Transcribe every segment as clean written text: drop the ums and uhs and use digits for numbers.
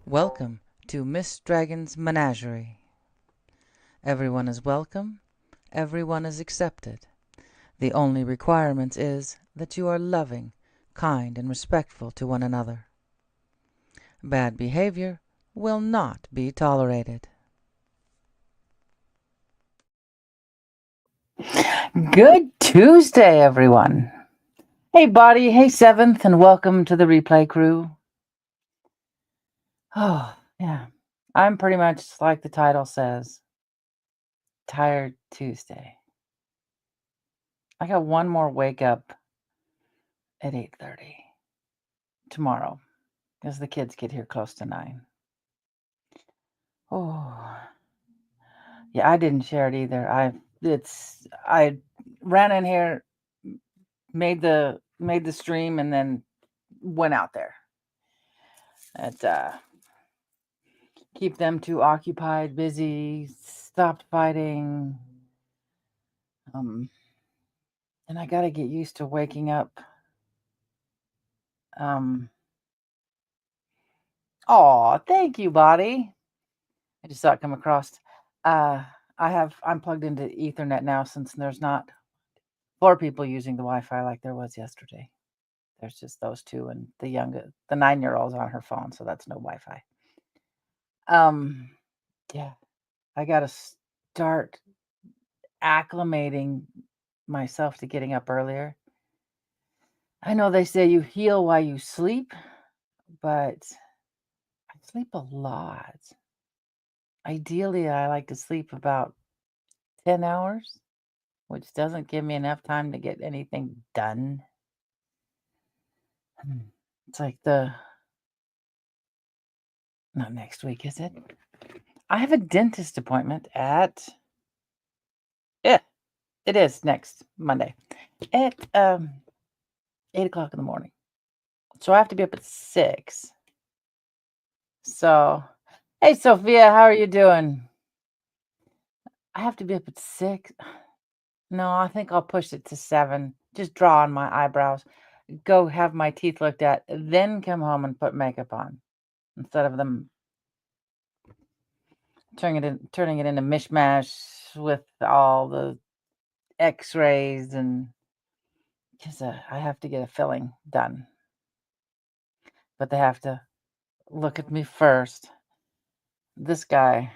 Welcome to Miss Dragon's Menagerie. Everyone is welcome, everyone is accepted. The only requirement is that you are loving, kind, and respectful to one another. Bad behavior will not be tolerated. Good Tuesday, everyone. Hey, Body. Hey, Seventh, and welcome to the replay crew. Oh, yeah. I'm pretty much like the title says, Tired Tuesday. I got one more wake up at 8:30 tomorrow because the kids get here close to 9. Oh, yeah, I didn't share it either. I ran in here, made the stream, and then went out there. At keep them two occupied, busy, stopped fighting. And I got to get used to waking up. Oh, thank you, Body. I just saw it come across. I'm plugged into Ethernet now since there's not 4 people using the Wi-Fi like there was yesterday. There's just those 2 and the 9-year-old's on her phone, so that's no Wi-Fi. Yeah, I got to start acclimating myself to getting up earlier. I know they say you heal while you sleep, but I sleep a lot. Ideally, I like to sleep about 10 hours, which doesn't give me enough time to get anything done. It's like not next week, is it? I have a dentist appointment at, yeah, it is next Monday at 8:00 in the morning. So I have to be up at 6. So, hey, Sophia, how are you doing? I have to be up at 6. No, I think I'll push it to 7. Just draw on my eyebrows, go have my teeth looked at, then come home and put makeup on instead of them turning it into mishmash with all the X-rays and because I have to get a filling done. But they have to look at me first. This guy,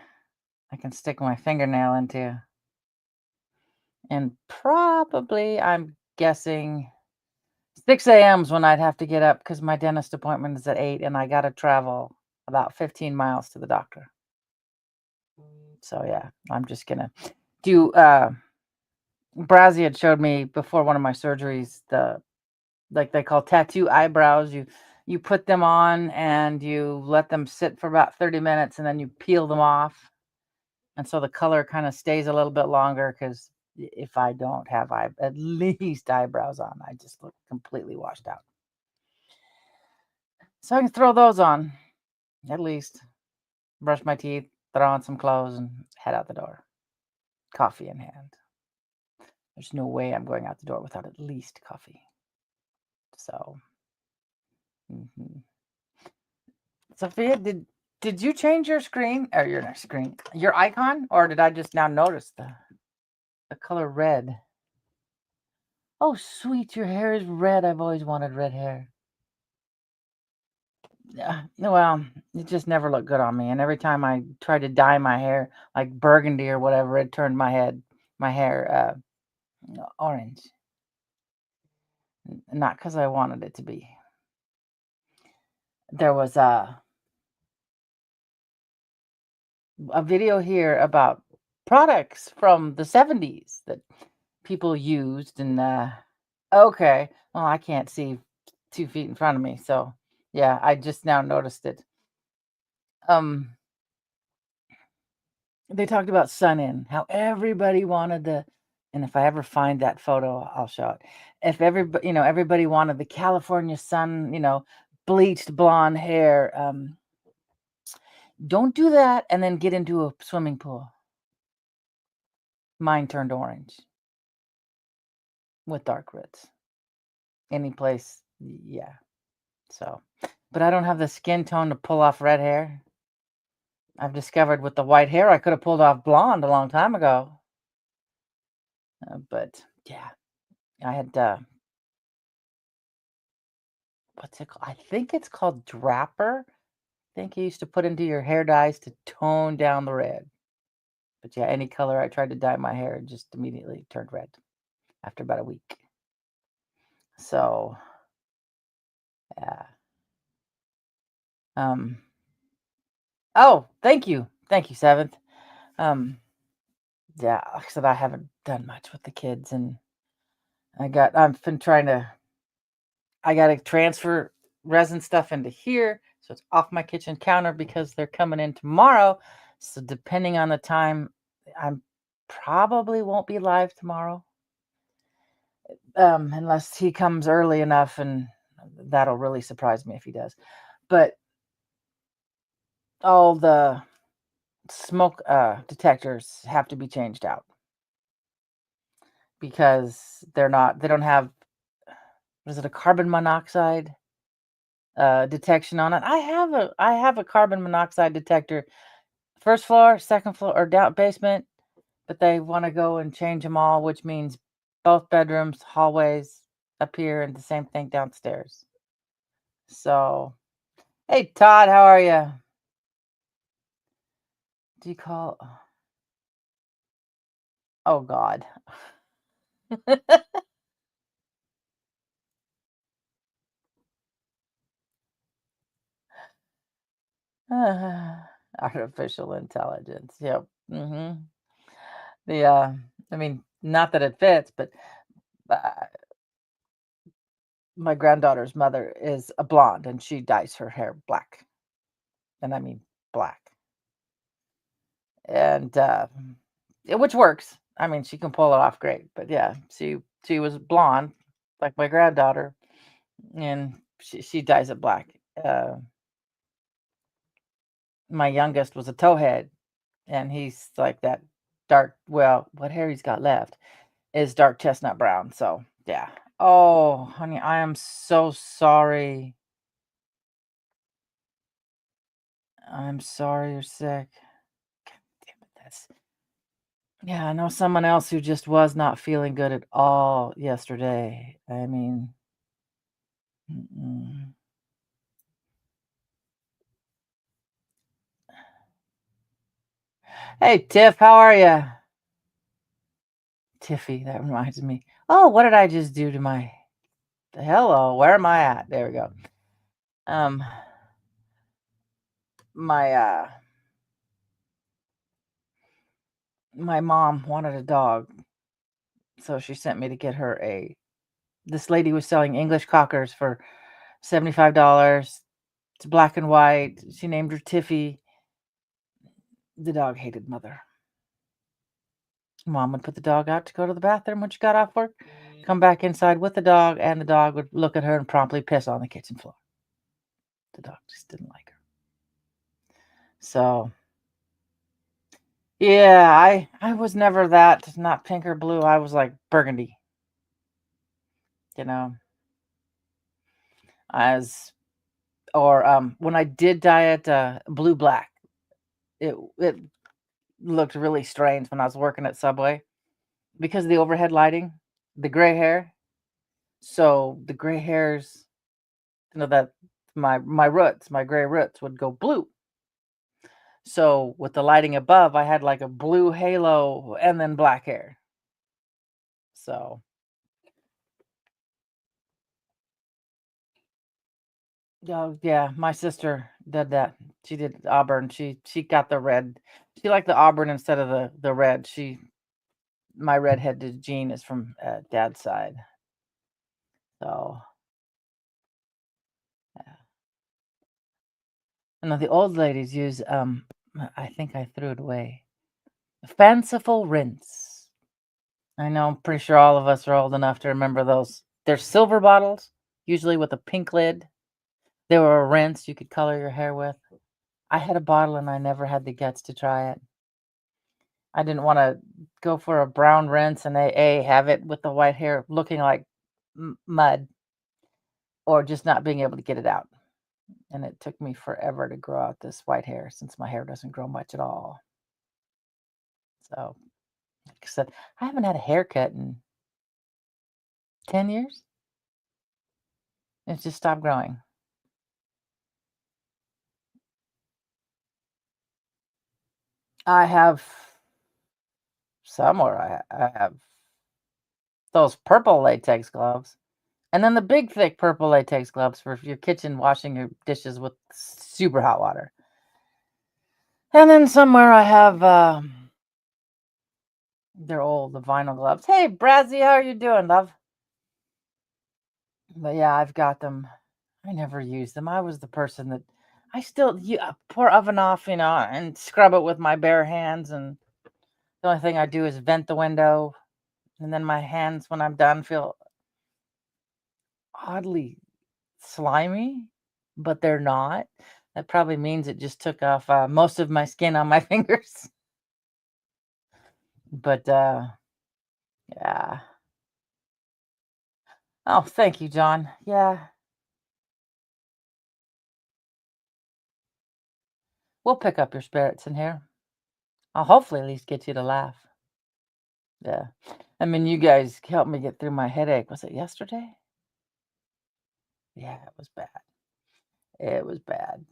I can stick my fingernail into. And probably, I'm guessing 6 a.m. is when I'd have to get up because my dentist appointment is at 8 and I got to travel about 15 miles to the doctor. So, yeah, I'm just going to do. Brazzy had showed me before one of my surgeries like they call tattoo eyebrows. You put them on and you let them sit for about 30 minutes and then you peel them off. And so the color kind of stays a little bit longer because if I don't have at least eyebrows on, I just look completely washed out. So I can throw those on, at least, brush my teeth, throw on some clothes, and head out the door, coffee in hand. There's no way I'm going out the door without at least coffee. So, Sophia, did you change your screen or your icon, or did I just now notice the color red? Oh, sweet, your hair is red. I've always wanted red hair. Yeah, well, it just never looked good on me, and every time I tried to dye my hair like burgundy or whatever, it turned my hair orange. Not because I wanted it to be. There was a video here about products from the 70s that people used and okay, well, I can't see 2 feet in front of me, so yeah, I just now noticed it. They talked about sun in, how everybody wanted and if I ever find that photo, I'll show it. If everybody wanted the California sun, bleached blonde hair. Don't do that and then get into a swimming pool. Mine turned orange with dark roots. Any place, yeah. So but I don't have the skin tone to pull off red hair. I've discovered with the white hair, I could have pulled off blonde a long time ago. But yeah, I had what's it called? I think it's called Draper. I think you used to put into your hair dyes to tone down the red. But yeah, any color I tried to dye my hair it just immediately turned red after about a week. So yeah. Um. Oh, thank you, Seventh. Um. Yeah, like I said, I haven't done much with the kids, and I've been trying to. I got to transfer resin stuff into here, so it's off my kitchen counter because they're coming in tomorrow. So depending on the time, I'm probably won't be live tomorrow, unless he comes early enough, and that'll really surprise me if he does. But all the smoke detectors have to be changed out because they don't have, what is it, a carbon monoxide detection on it. I have a carbon monoxide detector, first floor, second floor, or down basement, but they want to go and change them all, which means both bedrooms, hallways up here, and the same thing downstairs. So, hey Todd, how are you? Do you call? Oh God. Artificial intelligence. Yep. The I mean, not that it fits, but uh, my granddaughter's mother is a blonde, and she dyes her hair black, and I mean black, and which works. I mean, she can pull it off great. But yeah, she was blonde, like my granddaughter, and she dyes it black. Uh, my youngest was a towhead, and he's like that dark. Well, what hair he's got left is dark chestnut brown. So yeah. Oh, honey, I am so sorry. I'm sorry you're sick. God damn it, that's yeah, I know someone else who just was not feeling good at all yesterday. I mean, mm-mm. Hey, Tiff, how are you? Tiffy, that reminds me. Oh, what did I just do to my hello? Where am I at? There we go. Um, my my mom wanted a dog, so she sent me to get her a. This lady was selling English cockers for $75. It's black and white. She named her Tiffy. The dog hated mother. Mom would put the dog out to go to the bathroom when she got off work, come back inside with the dog, and the dog would look at her and promptly piss on the kitchen floor. The dog just didn't like her. So, yeah, I was never that, not pink or blue. I was like burgundy, you know, as or when I did dye it blue black, it looked really strange when I was working at Subway because of the overhead lighting, the gray hair. So the gray hairs, that my roots, my gray roots would go blue. So with the lighting above, I had like a blue halo and then black hair. So oh yeah, my sister did that. She did auburn. She got the red. She liked the auburn instead of the red. My redheaded gene is from dad's side. So yeah. And the old ladies use I think I threw it away. Fanciful rinse. I know, I'm pretty sure all of us are old enough to remember those. They're silver bottles, usually with a pink lid. They were a rinse you could color your hair with. I had a bottle and I never had the guts to try it. I didn't want to go for a brown rinse and have it with the white hair looking like mud or just not being able to get it out. And it took me forever to grow out this white hair since my hair doesn't grow much at all. So, like I said, I haven't had a haircut in 10 years. It's just stopped growing. I have somewhere, I have those purple latex gloves. And then the big, thick purple latex gloves for your kitchen washing your dishes with super hot water. And then somewhere I have, they're old, the vinyl gloves. Hey, Brazzy, how are you doing, love? But yeah, I've got them. I never use them. I was the person that I still pour oven off, and scrub it with my bare hands. And the only thing I do is vent the window. And then my hands, when I'm done, feel oddly slimy, but they're not. That probably means it just took off most of my skin on my fingers. But yeah. Oh, thank you, John. Yeah, we'll pick up your spirits in here. I'll hopefully at least get you to laugh. Yeah. I mean, you guys helped me get through my headache. Was it yesterday? Yeah, it was bad. It was bad,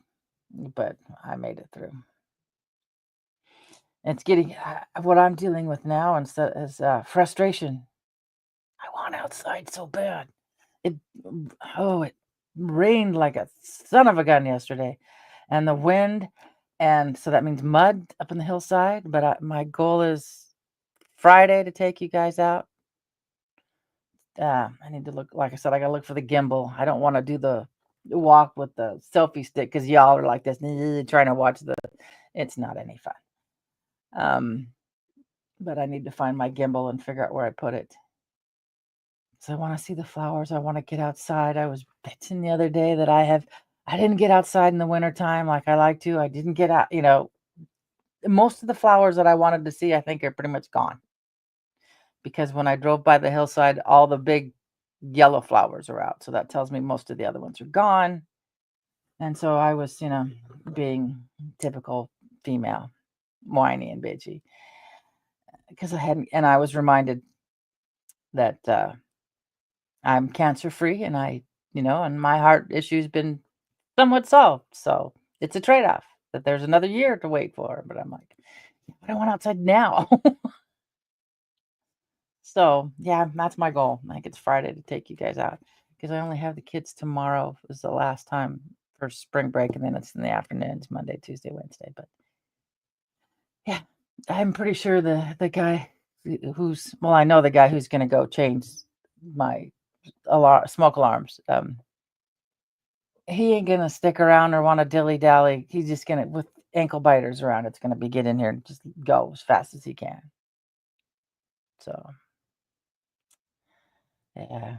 but I made it through. It's getting what I'm dealing with now instead is frustration. I want outside so bad. It it rained like a son of a gun yesterday, and the wind, and so that means mud up in the hillside. But my goal is Friday to take you guys out. I need to look, like I said, I gotta look for the gimbal. I don't want to do the walk with the selfie stick because y'all are like this trying to watch the. It's not any fun. Um, but I need to find my gimbal and figure out where I put it. So I want to see the flowers. I want to get outside. I was bitching the other day that I didn't get outside in the wintertime like I like to. I didn't get out, most of the flowers that I wanted to see, I think are pretty much gone. Because when I drove by the hillside, all the big yellow flowers are out. So that tells me most of the other ones are gone. And so I was, being typical female, whiny and bitchy. Because I was reminded that I'm cancer free and and my heart issue's been somewhat solved. So it's a trade off that there's another year to wait for. But I'm like, I don't want outside now. So yeah, that's my goal. I think it's Friday to take you guys out because I only have the kids tomorrow is the last time for spring break, and then it's in the afternoons, Monday, Tuesday, Wednesday. But yeah, I'm pretty sure the guy I know the guy who's gonna go change my smoke alarms. He ain't gonna stick around or want to dilly dally. He's just gonna with ankle biters around. It's gonna be get in here and just go as fast as he can. So yeah.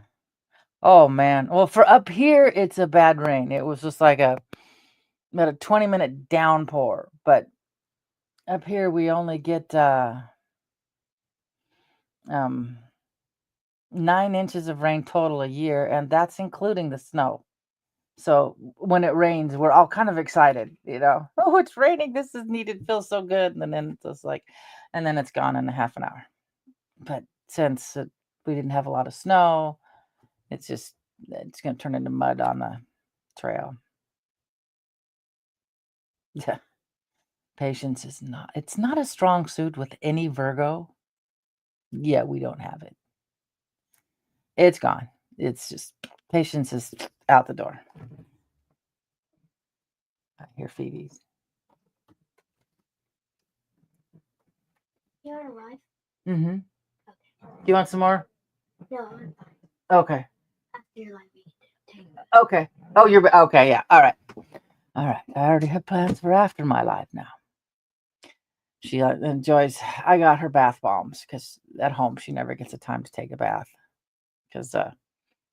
Oh man. Well, for up here, it's a bad rain. It was just like about a 20-minute downpour. But up here, we only get um 9 inches of rain total a year, and that's including the snow. So when it rains, we're all kind of excited, Oh, it's raining. This is needed. Feels so good. And then it's just like, and then it's gone in a half an hour. But since we didn't have a lot of snow, it's going to turn into mud on the trail. Yeah. Patience is not, it's not a strong suit with any Virgo. Yeah, we don't have it. It's gone. It's just patience is out the door. I hear Phoebe's. You want a live? Mm-hmm. Okay. Do you want some more? No, I'm fine. Okay. After your live, we can take it. Okay. Oh, you're okay. Yeah. All right. All right. I already have plans for after my live now. She enjoys. I got her bath bombs because at home she never gets a time to take a bath because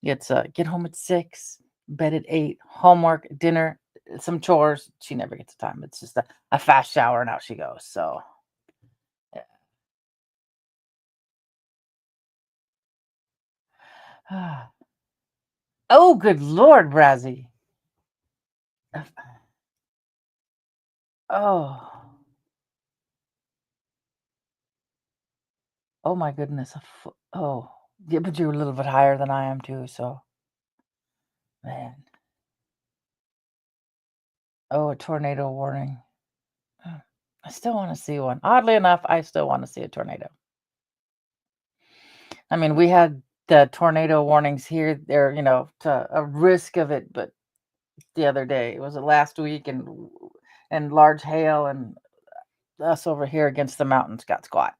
it's get home at 6, bed at 8, homework, dinner, some chores. She never gets a time. It's just a fast shower and out she goes. So. Yeah. Oh, good Lord, Brazzy. Oh. Oh my goodness. Oh. Yeah, but you're a little bit higher than I am too, so man. Oh, a tornado warning. Oh, I still want to see one. Oddly enough, I still want to see a tornado. I mean, we had the tornado warnings here, there, to a risk of it, but the other day, was it last week, and large hail, and us over here against the mountains got squat.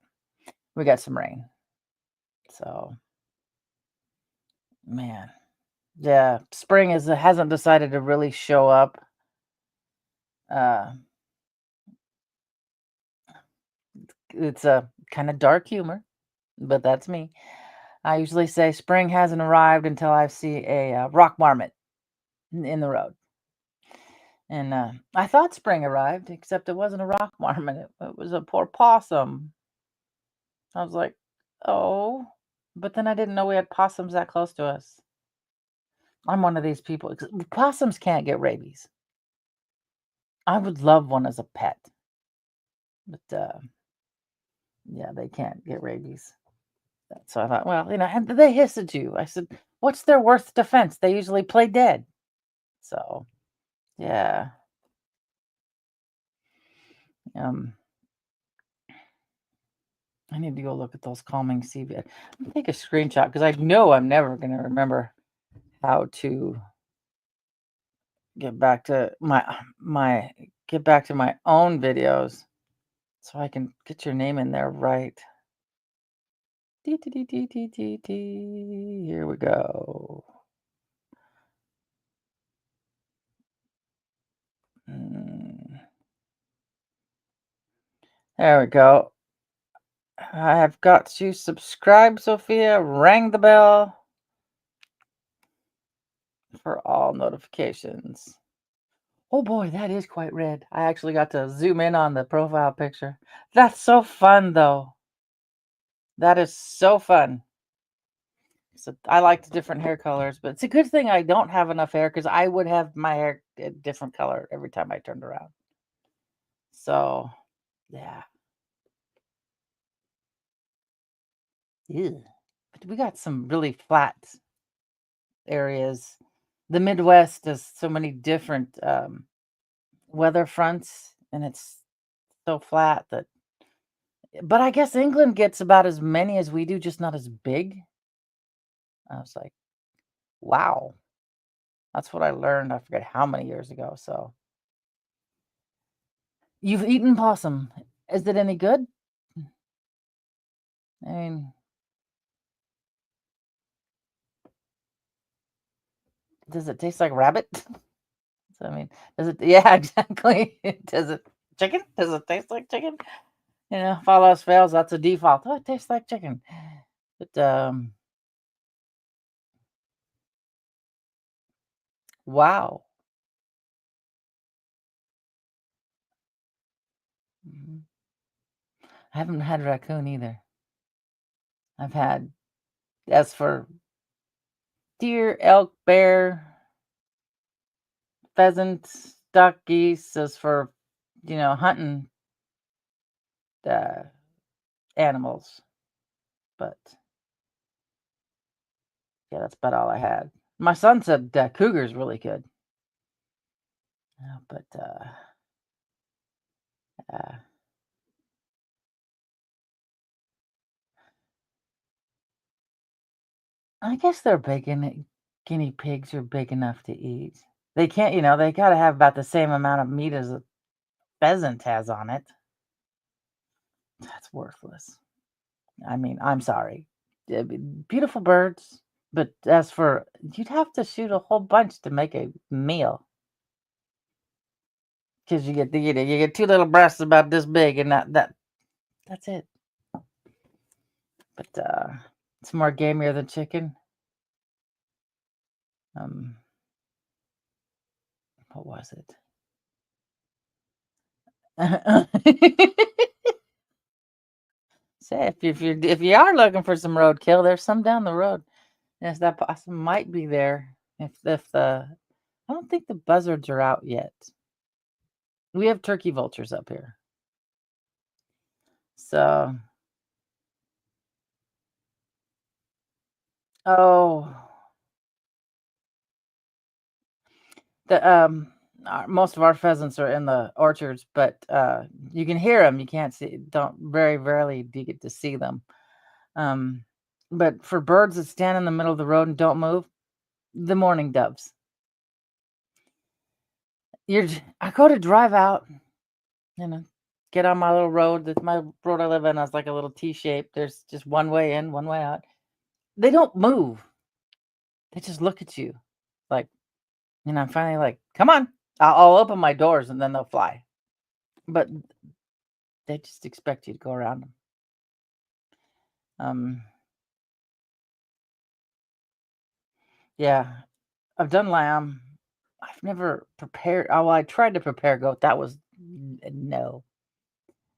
We got some rain. So, man, yeah, spring hasn't decided to really show up. Uh, it's a kind of dark humor, but that's me. I usually say spring hasn't arrived until I see a rock marmot in the road. And I thought spring arrived, except it wasn't a rock marmot. It was a poor possum. I was like, oh, but then I didn't know we had possums that close to us. I'm one of these people. 'Cause possums can't get rabies. I would love one as a pet, but yeah, they can't get rabies. So I thought, well, and they hiss at you. I said, what's their worst defense? They usually play dead. So yeah, um, I need to go look at those calming sea vid. Take a screenshot because I know I'm never gonna remember how to get back to my own videos so I can get your name in there right. Dee, dee, dee, dee, dee, dee, dee. Here we go. Mm, There we go. I have got to subscribe, Sophia. Ring the bell for all notifications. Oh boy, that is quite red. I actually got to zoom in on the profile picture. That's so fun, though. That is so fun. So I like the different hair colors, but it's a good thing I don't have enough hair because I would have my hair a different color every time I turned around. So, yeah. Ew. But we got some really flat areas. The Midwest has so many different weather fronts, and it's so flat that. But I guess England gets about as many as we do, just not as big. I was like, wow, that's what I learned. I forget how many years ago. So you've eaten possum. Is it any good? I mean, does it taste like rabbit? So, I mean, does it? Yeah, exactly. Does it chicken? Does it taste like chicken? If all else fails, that's a default. Oh, it tastes like chicken. But wow. Mhm. I haven't had raccoon either. I've had as for deer, elk, bear, pheasant, duck, geese. As for hunting uh, animals, but yeah, that's about all I had. My son said cougar's really good, but uh, I guess they're big and guinea pigs are big enough to eat. They can't, they gotta have about the same amount of meat as a pheasant has on it. That's worthless. I mean, I'm sorry. Beautiful birds, but as for you'd have to shoot a whole bunch to make a meal because you get two little breasts about this big, and that's it. But it's more gamier than chicken. Um, what was it? Say if you are looking for some roadkill, there's some down the road. Yes, that possum might be there. If the I don't think the buzzards are out yet. We have turkey vultures up here. So, oh, the most of our pheasants are in the orchards, but you can hear them. You can't see. Don't very rarely do you get to see them. Um, but for birds that stand in the middle of the road and don't move, the mourning doves. I go to drive out, you know, get on my little road. That's my road I live in. Has like a little T shape. There's just one way in, one way out. They don't move. They just look at you, like, I'm finally like, come on. I'll open my doors and then they'll fly. But they just expect you to go around them. Um, yeah, I've done lamb. I've never prepared. Oh, well, I tried to prepare goat. That was no.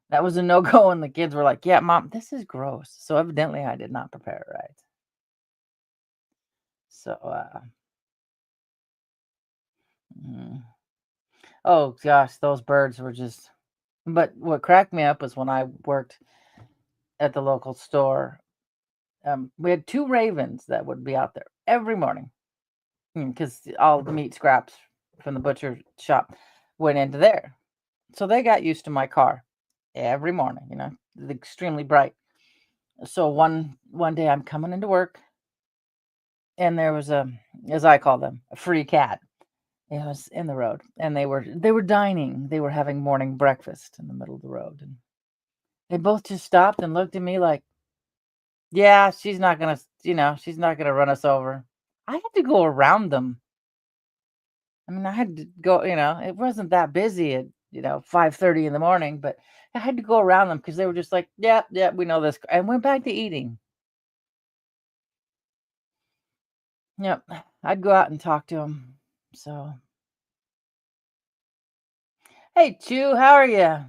That was a no go, and the kids were like, "Yeah, mom, this is gross." So evidently, I did not prepare it right. So, mm. Oh gosh, those birds were just. But what cracked me up was when I worked at the local store. We had two ravens that would be out there every morning because all the meat scraps from the butcher shop went into there. So they got used to my car every morning, extremely bright. So one day I'm coming into work and there was as I call them, a free cat. It was in the road and they were dining. They were having morning breakfast in the middle of the road and they both just stopped and looked at me like, yeah, she's not gonna run us over. I had to go around them. I mean, I had to go, it wasn't that busy at, 5:30 in the morning, but I had to go around them because they were just like, yeah, yeah, we know this, and went back to eating. Yep. I'd go out and talk to them. So, hey, Chew, how are you?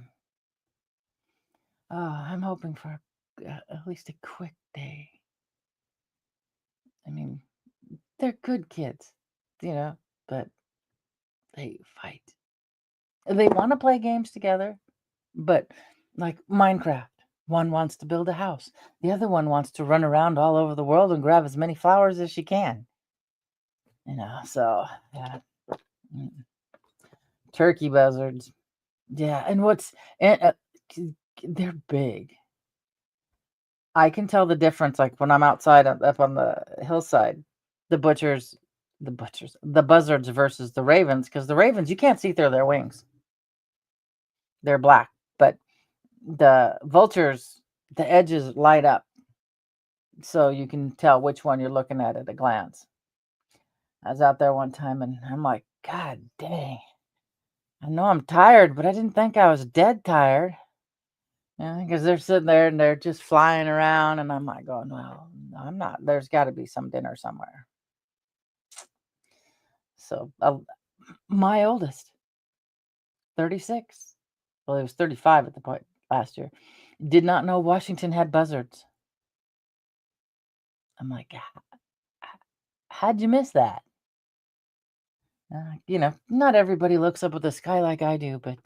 Oh, I'm hoping for at least a quick day. I mean, they're good kids, but they fight. They want to play games together, but like Minecraft, one wants to build a house. The other one wants to run around all over the world and grab as many flowers as she can. So yeah. Mm. Turkey buzzards. Yeah, and they're big. I can tell the difference like when I'm outside up on the hillside, the butchers, the buzzards versus the ravens, because the ravens you can't see through their wings. They're black, but the vultures, the edges light up so you can tell which one you're looking at a glance. I was out there one time and I'm like, God dang. I know I'm tired, but I didn't think I was dead tired. Yeah, because they're sitting there and they're just flying around, and I'm like going, well, I'm not. There's got to be some dinner somewhere. So my oldest, 36. Well, he was 35 at the point last year. Did not know Washington had buzzards. I'm like, how'd you miss that? Not everybody looks up at the sky like I do, but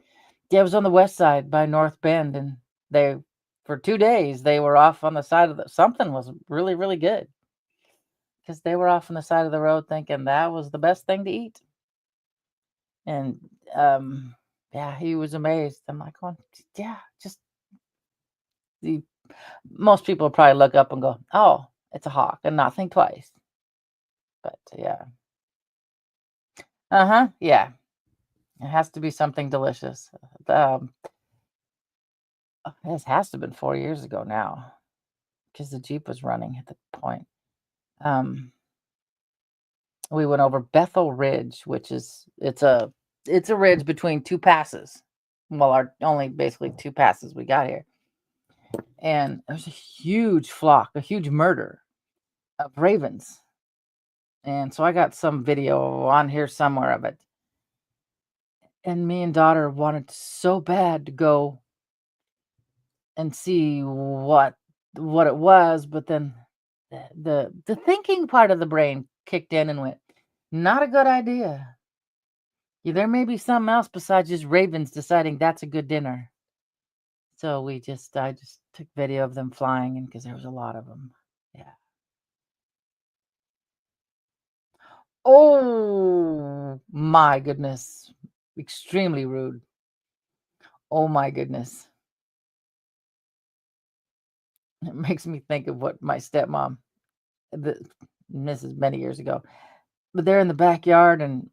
yeah, I was on the west side by North Bend, and they, for 2 days, they were off on the side of something was really, really good because they were off on the side of the road thinking that was the best thing to eat. And yeah, he was amazed. I'm like, oh, yeah, just the most people probably look up and go, oh, it's a hawk, and not think twice. But yeah, yeah, it has to be something delicious. Um, this has to have been 4 years ago now because the Jeep was running at the point. Um, we went over Bethel Ridge, which is it's a ridge between two passes. Well, our only basically two passes we got here, and there's a huge flock, a huge murder of ravens, and so I got some video on here somewhere of it. And me and daughter wanted so bad to go and see what it was, but then the thinking part of the brain kicked in and went, not a good idea. Yeah, there may be something else besides just ravens deciding that's a good dinner. So I just took video of them flying, and because there was a lot of them. Yeah. Oh my goodness. Extremely rude. Oh my goodness. It makes me think of what my stepmom, the, this is many years ago, but they're in the backyard, and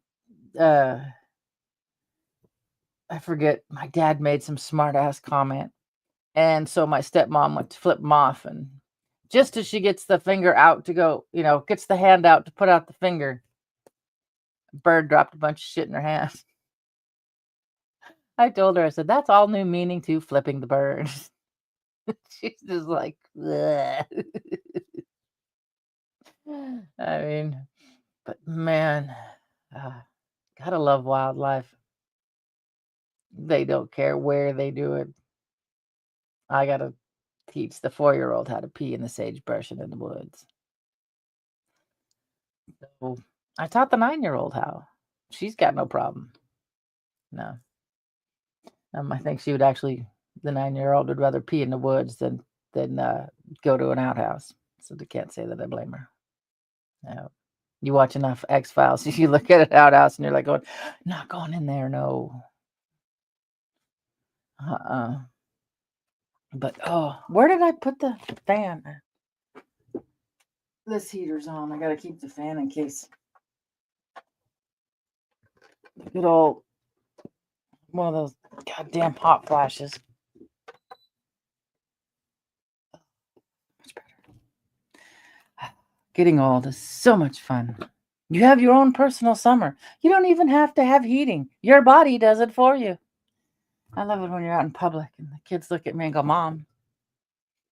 uh, I forget, my dad made some smart ass comment. And so my stepmom went to flip him off. And just as she gets the finger out to go, gets the hand out to put out the finger, bird dropped a bunch of shit in her hand. I told her, I said, that's all new meaning to flipping the bird. She's just like, "Bleh." I mean, but man, uh, gotta love wildlife. They don't care where they do it. I gotta teach the 4-year-old how to pee in the sagebrush and in the woods. So I taught the 9-year-old how. She's got no problem. No. I think she would actually, the 9-year-old would rather pee in the woods than go to an outhouse. So they can't say that I blame her. No. You watch enough X-Files, you look at an outhouse and you're like going, not going in there, no. Uh-uh. But oh, where did I put the fan? This heater's on. I gotta keep the fan in case good old one of those goddamn hot flashes. Much better. Getting old is so much fun. You have your own personal summer. You don't even have to have heating. Your body does it for you. I love it when you're out in public and the kids look at me and go, Mom,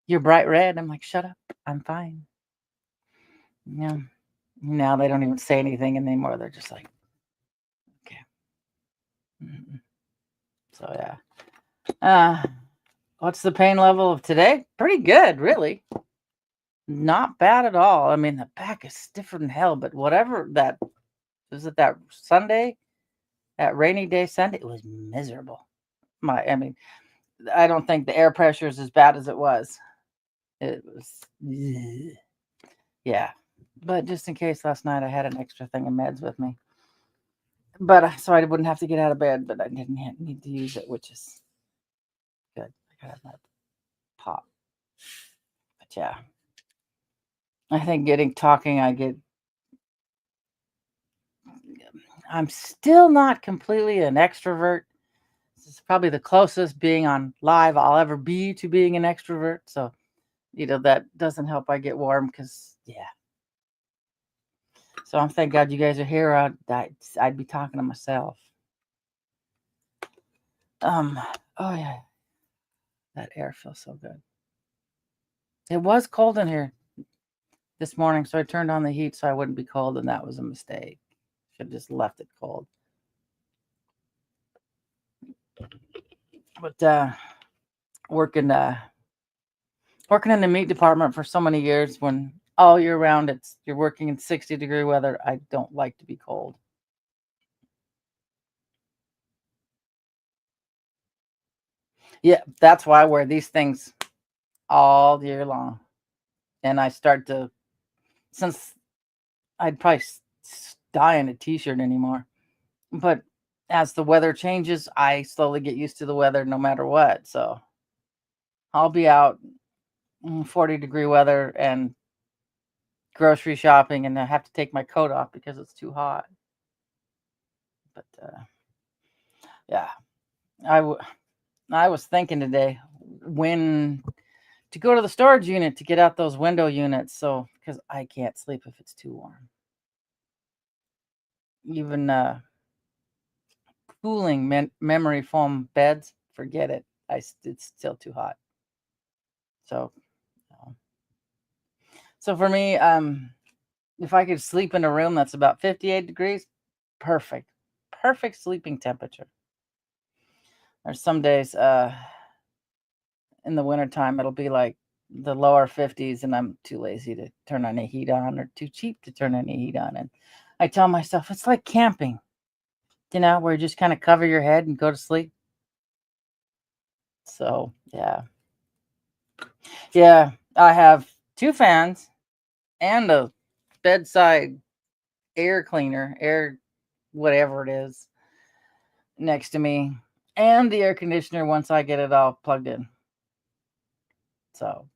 you're bright red. I'm like, shut up. I'm fine. Yeah. Now they don't even say anything anymore. They're just like, okay. So yeah. What's the pain level of today? Pretty good, really. Not bad at all. I mean, the back is stiffer than hell, but whatever that was, it that Sunday, that rainy day Sunday, it was miserable. I mean, I don't think the air pressure is as bad as it was. It was, yeah. But just in case, last night I had an extra thing of meds with me. But so I wouldn't have to get out of bed, but I didn't need to use it, which is good. I got my pop. But yeah, I think I'm still not completely an extrovert. This is probably the closest being on live I'll ever be to being an extrovert. So, that doesn't help I get warm because, yeah. So I'm thank God you guys are here. I'd be talking to myself. Oh yeah, that air feels so good. It was cold in here this morning, so I turned on the heat so I wouldn't be cold, and that was a mistake. Should have just left it cold. But working in the meat department for so many years, when all year round you're working in 60-degree weather, I don't like to be cold. Yeah, that's why I wear these things all year long. And I start to, since I'd probably die in a t-shirt anymore. But as the weather changes, I slowly get used to the weather no matter what. So I'll be out in 40-degree weather and grocery shopping, and I have to take my coat off because it's too hot. But yeah, I was thinking today when to go to the storage unit to get out those window units. So because I can't sleep if it's too warm. Even cooling memory foam beds, forget it. It's still too hot. So, so for me, if I could sleep in a room that's about 58 degrees, perfect sleeping temperature. There's some days in the wintertime it'll be like the lower 50s, and I'm too lazy to turn any heat on or too cheap to turn any heat on. And I tell myself it's like camping. where you just kind of cover your head and go to sleep. So, yeah. Yeah, I have two fans and a bedside air cleaner, air whatever it is, next to me, and the air conditioner once I get it all plugged in. So,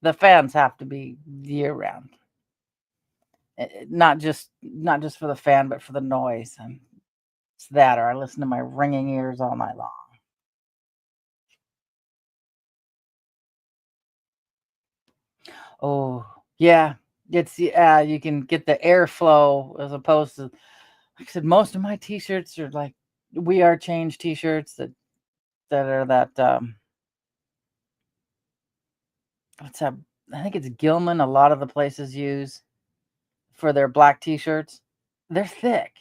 the fans have to be year round. Not just for the fan, but for the noise. And it's that, or I listen to my ringing ears all night long. Oh, yeah. You can get the airflow as opposed to, like I said, most of my t-shirts are like We Are Change t-shirts that are that what's that? I think it's Gilman. A lot of the places use for their black t-shirts. They're thick.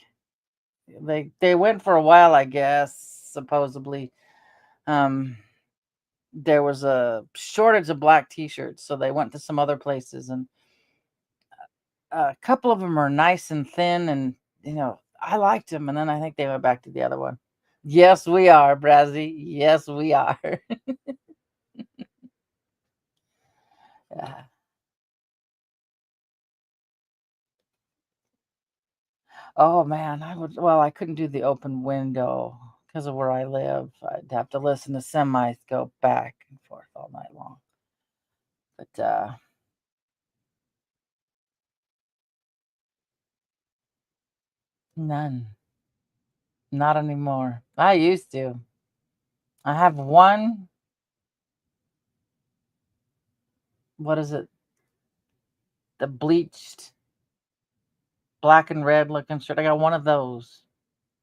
They went for a while, I guess. Supposedly, um, there was a shortage of black t-shirts, so they went to some other places, and a couple of them are nice and thin, and I liked them, and then I think they went back to the other one. Yes, we are, Brazzy. Yes, we are. Yeah. Oh man, I couldn't do the open window because of where I live. I'd have to listen to semis go back and forth all night long. But none. Not anymore. I used to. I have one, what is it? The bleached black and red looking shirt. I got one of those.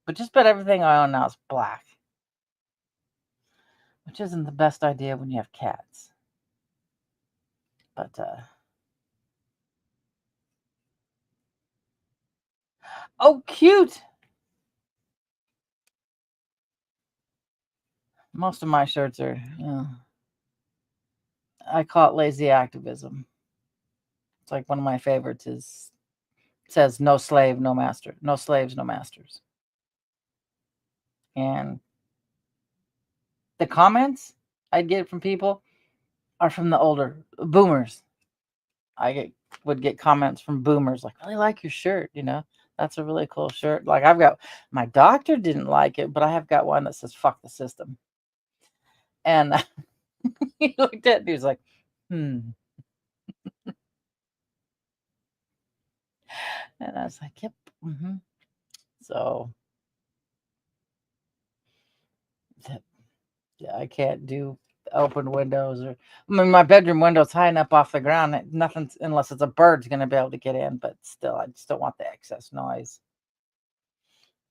But just about everything I own now is black, which isn't the best idea when you have cats. But oh, cute. Most of my shirts are, I call it lazy activism. It's like one of my favorites says no slave, no master, no slaves, no masters. And the comments I get from people are from the older boomers. Would get comments from boomers like, "Really like your shirt, that's a really cool shirt." Like my doctor didn't like it, but I have got one that says "fuck the system," and he looked at it. He was like, "Hmm," and I was like, "Yep." So yeah, I can't do open windows, or my bedroom window's high enough off the ground that nothing, unless it's a bird's going to be able to get in. But still, I just don't want the excess noise,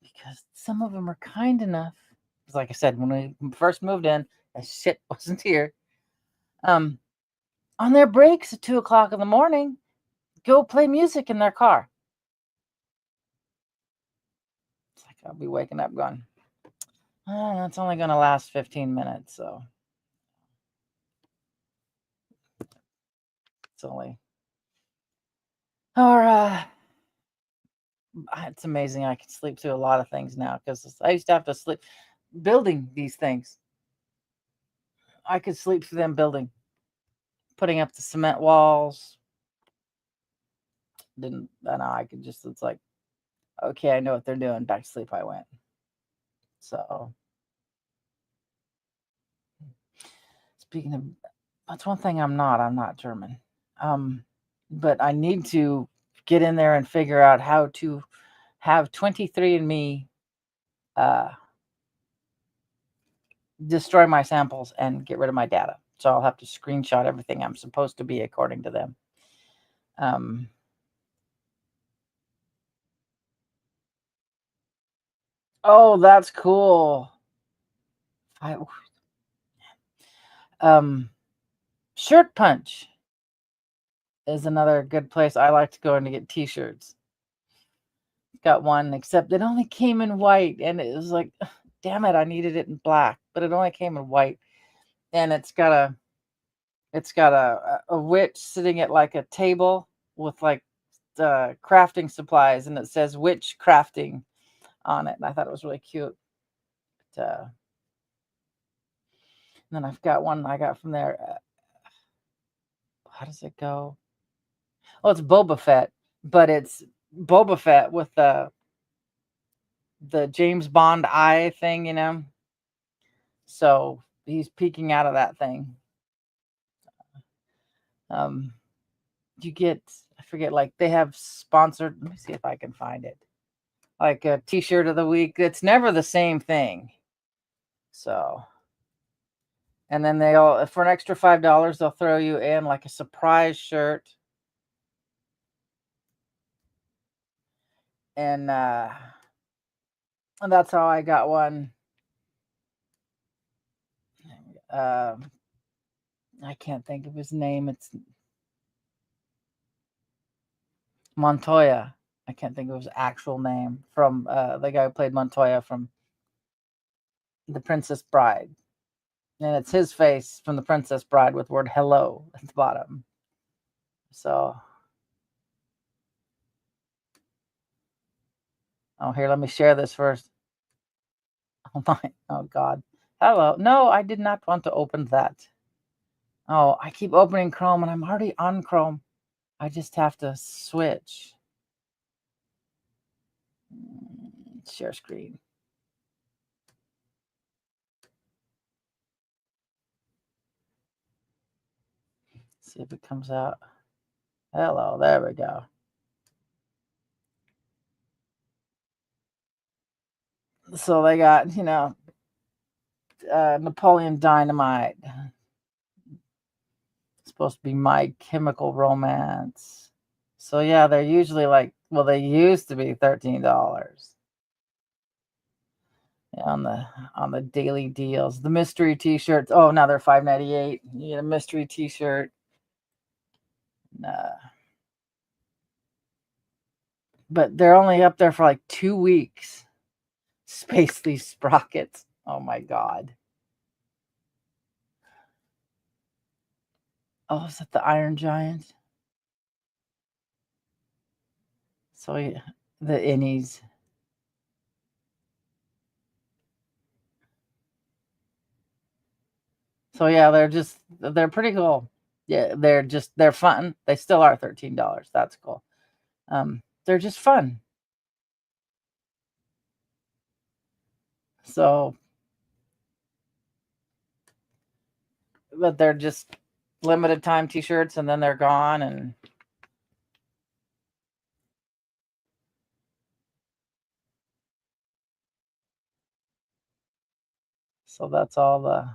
because some of them are kind enough. Because like I said, when we first moved in, that shit wasn't here. Um, on their breaks at 2 o'clock in the morning, go play music in their car. It's like I'll be waking up going, "Oh, that's only going to last 15 minutes, so it's only." Or it's amazing I can sleep through a lot of things now, because I used to have to sleep building these things. I could sleep through them building, putting up the cement walls. Didn't I know I could just, it's like, okay, I know what they're doing. Back to sleep I went. So speaking of, that's one thing I'm not German. Um, but I need to get in there and figure out how to have 23andMe uh, destroy my samples and get rid of my data. So I'll have to screenshot everything I'm supposed to be according to them. Um, oh, that's cool. I, Shirt Punch is another good place I like to go in to get t-shirts. Got one, except it only came in white, and it was like, damn it, I needed it in black, but it only came in white. And it's got a witch sitting at like a table with like crafting supplies, and it says "witch crafting" on it. And I thought it was really cute. But, and then I've got one I got from there. How does it go? Oh, it's Boba Fett, but it's Boba Fett with the James Bond eye thing, you know. So he's peeking out of that thing. You get, I forget, like they have sponsored. Let me see if I can find it. Like a T-shirt of the week. It's never the same thing. So, and then they'll, for an extra $5, they'll throw you in like a surprise shirt. And that's how I got one. I can't think of his name. It's Montoya. I can't think of his actual name, from the guy who played Montoya from The Princess Bride. And it's his face from The Princess Bride with word hello at the bottom. So, oh, here, let me share this first. Oh my, oh God. Hello. No, I did not want to open that. Oh, I keep opening Chrome and I'm already on Chrome. I just have to switch. Share screen. See if it comes out. Hello, there we go. So they got, you know, Napoleon Dynamite. It's supposed to be My Chemical Romance. So yeah, they're usually like, well, they used to be $13 on the daily deals. The mystery T-shirts. Oh, now they're $5.98. You get a mystery T-shirt. But they're only up there for like 2 weeks. Space these sprockets. Oh my God. Oh, is that the Iron Giant? So yeah, the innies. So yeah, they're pretty cool. Yeah, they're fun. They still are $13. That's cool. They're just fun. So, but they're just limited time T-shirts, and then they're gone. And so that's all the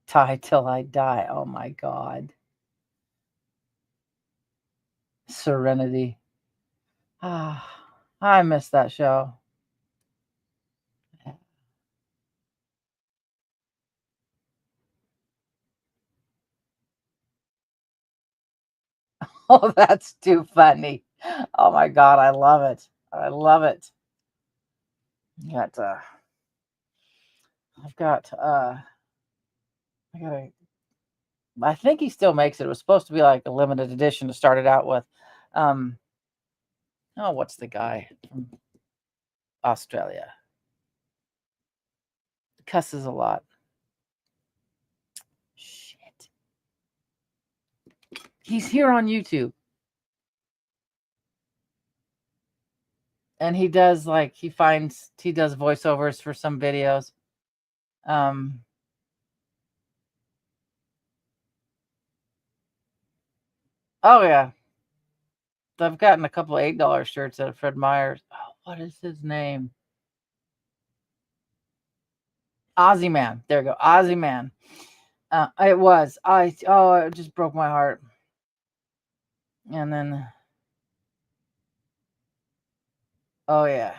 Tie Till I Die. Oh my God. Serenity. Ah, I miss that show. Oh, that's too funny. Oh my God, I love it. I love it. I think he still makes it. It was supposed to be like a limited edition to start it out with. What's the guy from Australia? Cusses a lot. Shit. He's here on YouTube. And he does he does voiceovers for some videos. Oh yeah. I've gotten a couple of $8 shirts at Fred Meyer's. Oh, what is his name? Ozzy Man. There we go. Ozzy Man. It was. It just broke my heart. And then, oh yeah.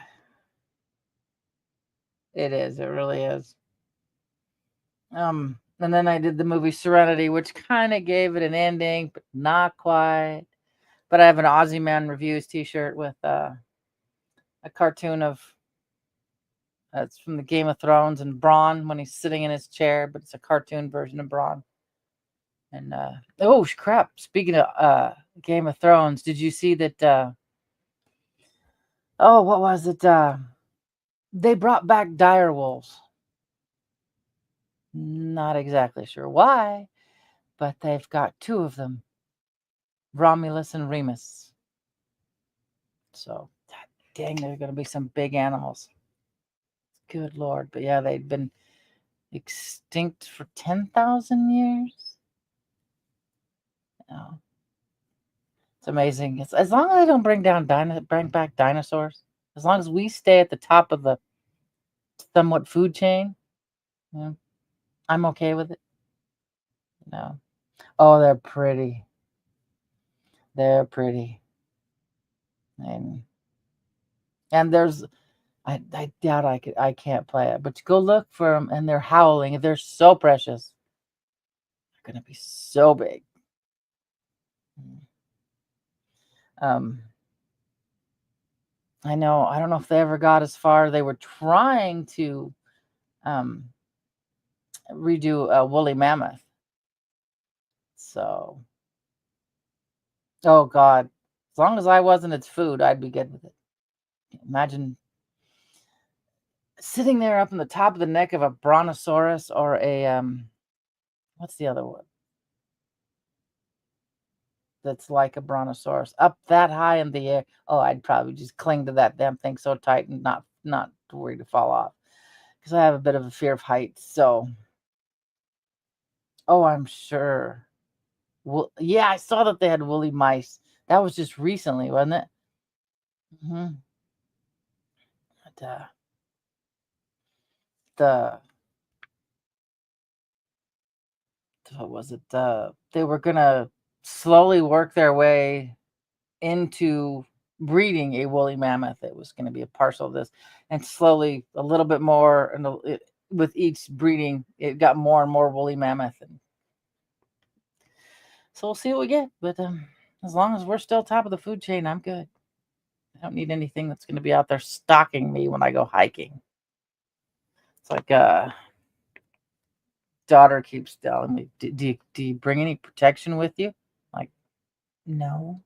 It is. It really is. And then I did the movie Serenity, which kind of gave it an ending, but not quite. But I have an Ozzy Man Reviews T-shirt with a cartoon of it's from the Game of Thrones and Bronn when he's sitting in his chair, but it's a cartoon version of Bronn. And oh crap! Speaking of Game of Thrones, did you see that Oh, what was it? They brought back dire wolves. Not exactly sure why, but they've got two of them, Romulus and Remus. So, God dang, there's going to be some big animals. Good Lord. But yeah, they'd been extinct for 10,000 years. Oh, it's amazing. As long as they don't bring back dinosaurs, as long as we stay at the top of the somewhat food chain, yeah, I'm okay with it. No. Oh, they're pretty. They're pretty. And there's I doubt I can't play it, but go look for them and they're howling and they're so precious. They're gonna be so big. Um, I know. I don't know if they ever got as far. They were trying to um, redo a woolly mammoth. So, oh God, as long as I wasn't its food, I'd be good with it. Imagine sitting there up in the top of the neck of a brontosaurus or a what's the other one that's like a brontosaurus up that high in the air? Oh, I'd probably just cling to that damn thing so tight and not worry to fall off because I have a bit of a fear of heights. So, oh, I'm sure. Well, yeah, I saw that they had woolly mice. That was just recently, wasn't it? Hmm. But, the what was it? They were gonna slowly work their way into breeding a woolly mammoth. It was going to be a parcel of this, and slowly, a little bit more, and with each breeding, it got more and more woolly mammoth, and so we'll see what we get. But as long as we're still top of the food chain, I'm good. I don't need anything that's going to be out there stalking me when I go hiking. It's like daughter keeps telling me, do you bring any protection with you? Like, no.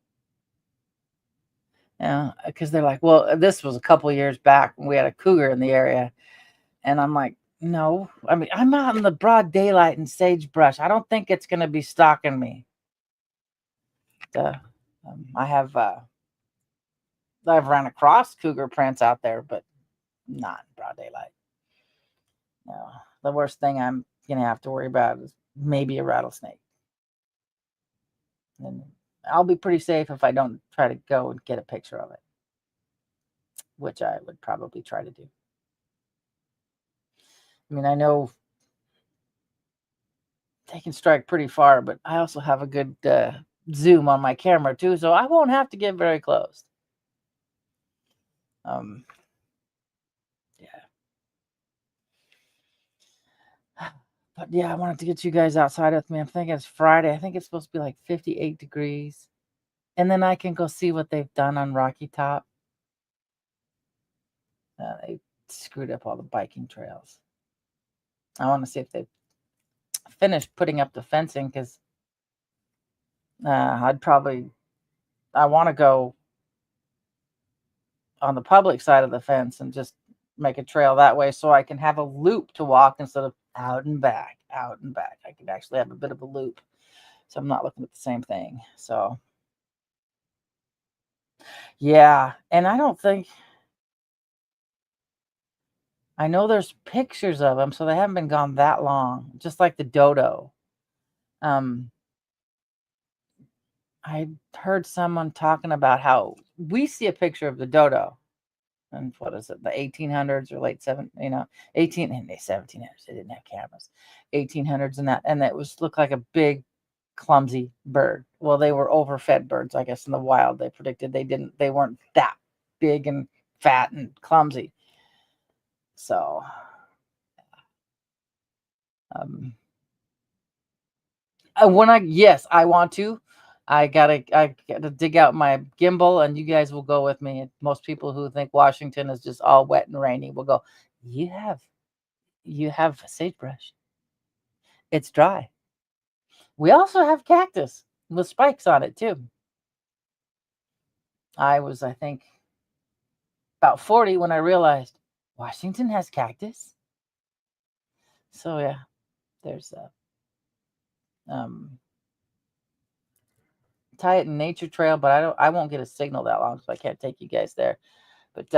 Yeah, because they're like, well, this was a couple years back when we had a cougar in the area. And I'm like, no. I mean, I'm out in the broad daylight in sagebrush. I don't think it's going to be stalking me. Uh, I have I've run across cougar prints out there, but not in broad daylight. No, the worst thing I'm going to have to worry about is maybe a rattlesnake. And I'll be pretty safe if I don't try to go and get a picture of it, which I would probably try to do. I mean, I know they can strike pretty far, but I also have a good zoom on my camera too, so I won't have to get very close. Um, yeah. But yeah, I wanted to get you guys outside with me. I'm thinking it's Friday. I think it's supposed to be like 58 degrees. And then I can go see what they've done on Rocky Top. They screwed up all the biking trails. I want to see if they've finished putting up the fencing because I want to go on the public side of the fence and just make a trail that way so I can have a loop to walk instead of out and back, out and back. I could actually have a bit of a loop. So I'm not looking at the same thing. So yeah. And I don't think I know there's pictures of them, so they haven't been gone that long, just like the dodo. Um, I heard someone talking about how we see a picture of the dodo, and what is it, the 1800s or late 18 and the 1700s. They didn't have cameras, 1800s and that was looked like a big, clumsy bird. Well, they were overfed birds, I guess, in the wild. They predicted they weren't that big and fat and clumsy. So, um, yes, I want to. I gotta dig out my gimbal, and you guys will go with me. And most people who think Washington is just all wet and rainy will go. You have sagebrush. It's dry. We also have cactus with spikes on it too. I think about 40 when I realized Washington has cactus. So yeah, there's Titan Nature Trail, but I won't get a signal that long, so I can't take you guys there. But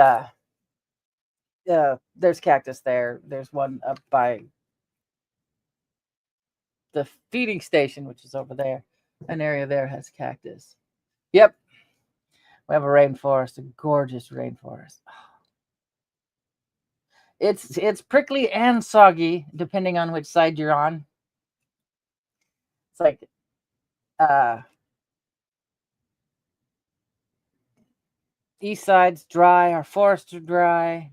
there's cactus there. There's one up by the feeding station, which is over there. An area there has cactus. Yep. We have a rainforest, a gorgeous rainforest. It's prickly and soggy, depending on which side you're on. It's like east side's dry, our forests are dry.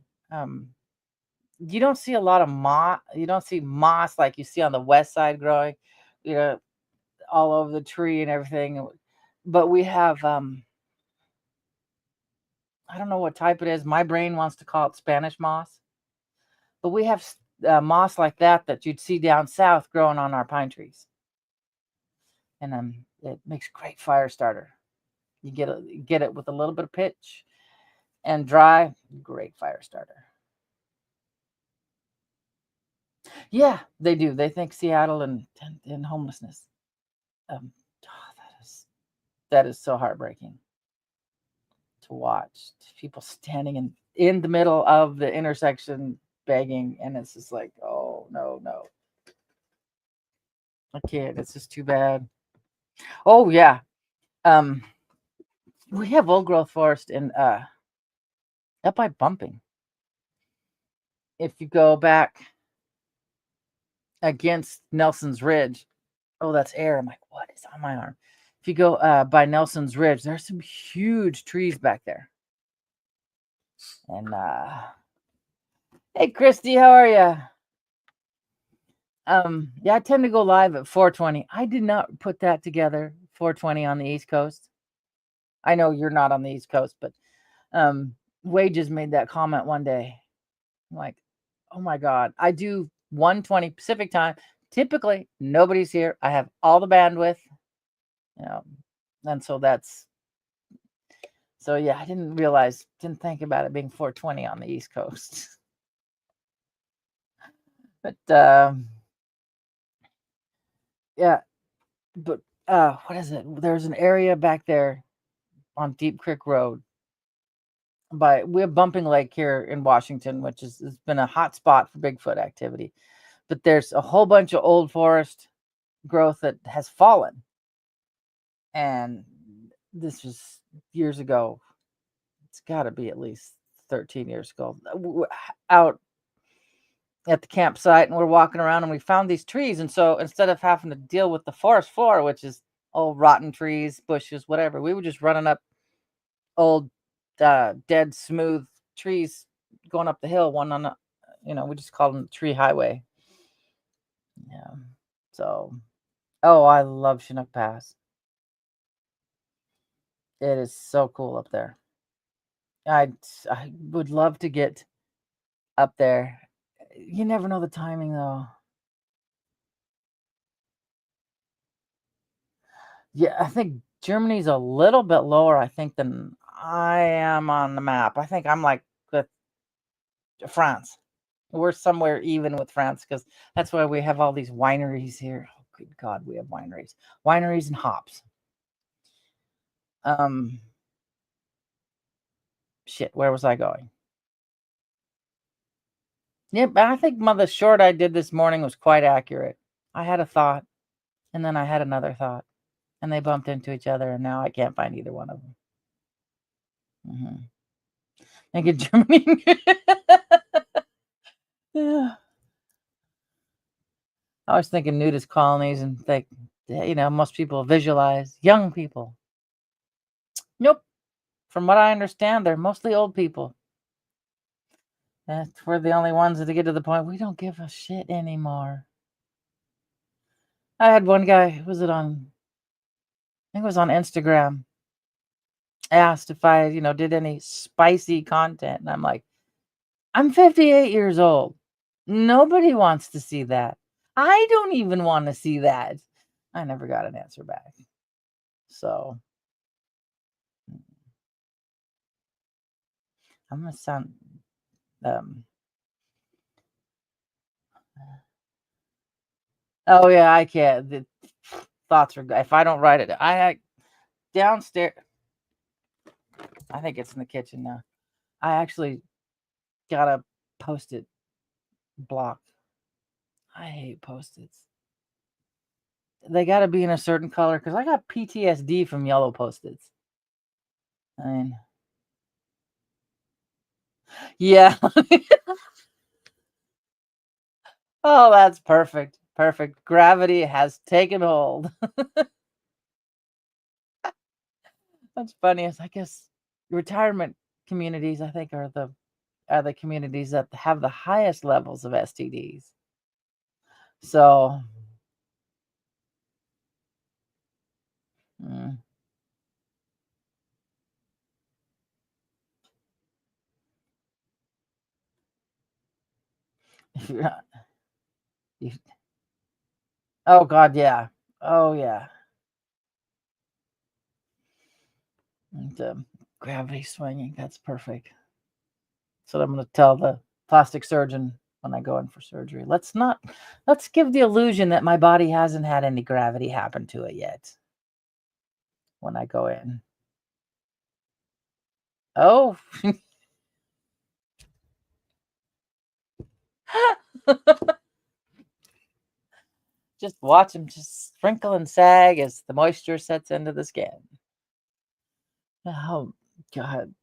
You don't see a lot of moss. You don't see moss like you see on the west side growing, all over the tree and everything. But we have I don't know what type it is. My brain wants to call it Spanish moss. But we have moss like that you'd see down south growing on our pine trees. And it makes great fire starter. You get it with a little bit of pitch and dry, great fire starter. Yeah, they do. They think Seattle and homelessness. That is so heartbreaking to watch. People standing in the middle of the intersection begging, and it's just like, oh no. I can't. It's just too bad. Oh yeah. We have old growth forest in up by Bumping. If you go back against Nelson's Ridge, oh, that's air. I'm like, what is on my arm? If you go by Nelson's Ridge, there's some huge trees back there. And hey, Christy, how are you? Yeah, I tend to go live at 4:20. I did not put that together. 4:20 on the East Coast. I know you're not on the East Coast, but Wages made that comment one day. I'm like, oh my God, I do 1:20 Pacific time. Typically, nobody's here. I have all the bandwidth, and so yeah, I didn't think about it being 4:20 on the East Coast. But yeah, but what is it? There's an area back there on Deep Creek Road. We have Bumping Lake here in Washington, which has been a hot spot for Bigfoot activity. But there's a whole bunch of old forest growth that has fallen. And this was years ago. It's got to be at least 13 years ago. Out at the campsite, and we're walking around, and we found these trees. And so instead of having to deal with the forest floor, which is old rotten trees, bushes, whatever, we were just running up old dead smooth trees going up the hill, one on the, we just call them tree highway. Yeah. So I love Chinook Pass. It is so cool up there. I would love to get up there. You never know the timing though. Yeah, I think Germany's a little bit lower, I think, than I am on the map. I think I'm like with France. We're somewhere even with France because that's why we have all these wineries here. Oh, good God, we have wineries and hops. Shit, where was I going? Yeah, but I think the short I did this morning was quite accurate. I had a thought, and then I had another thought, and they bumped into each other, and now I can't find either one of them. Thank you, Germany. Yeah. I was thinking nudist colonies, and most people visualize young people. Nope. From what I understand, they're mostly old people. We're the only ones that get to the point we don't give a shit anymore. I had one guy, I think it was on Instagram, asked if I, did any spicy content. And I'm like, I'm 58 years old. Nobody wants to see that. I don't even want to see that. I never got an answer back. So I'm gonna sound um oh yeah, I can't. The thoughts are if I don't write it, downstairs. I think it's in the kitchen now. I actually got a post-it block. I hate post-its. They got to be in a certain color because I got PTSD from yellow post-its. I mean, yeah. Oh, that's perfect. Perfect. Gravity has taken hold. That's funny. Is I guess retirement communities, I think, are the communities that have the highest levels of STDs. So, mm, if you're not, you, oh God, yeah. Oh yeah. And, gravity swinging. That's perfect. So I'm going to tell the plastic surgeon when I go in for surgery. Let's give the illusion that my body hasn't had any gravity happen to it yet when I go in. Oh, just watch them just sprinkle and sag as the moisture sets into the skin. Oh, God.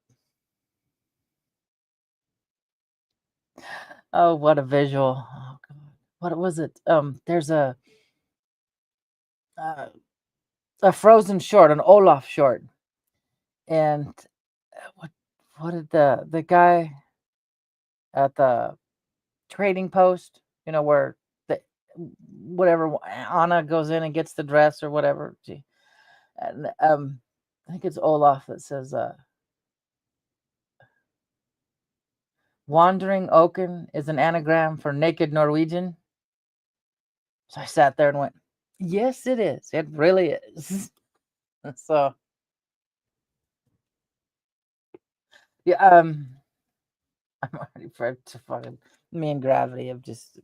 Oh, what a visual. Oh, God. What was it? There's uh, a Frozen short, an Olaf short, and what what did the guy at the trading post, where the whatever Anna goes in and gets the dress or whatever. And I think it's Olaf that says, "Wandering Oaken is an anagram for naked Norwegian." So I sat there and went, "Yes, it is. It really is." So yeah, I'm already for to fucking me and gravity have just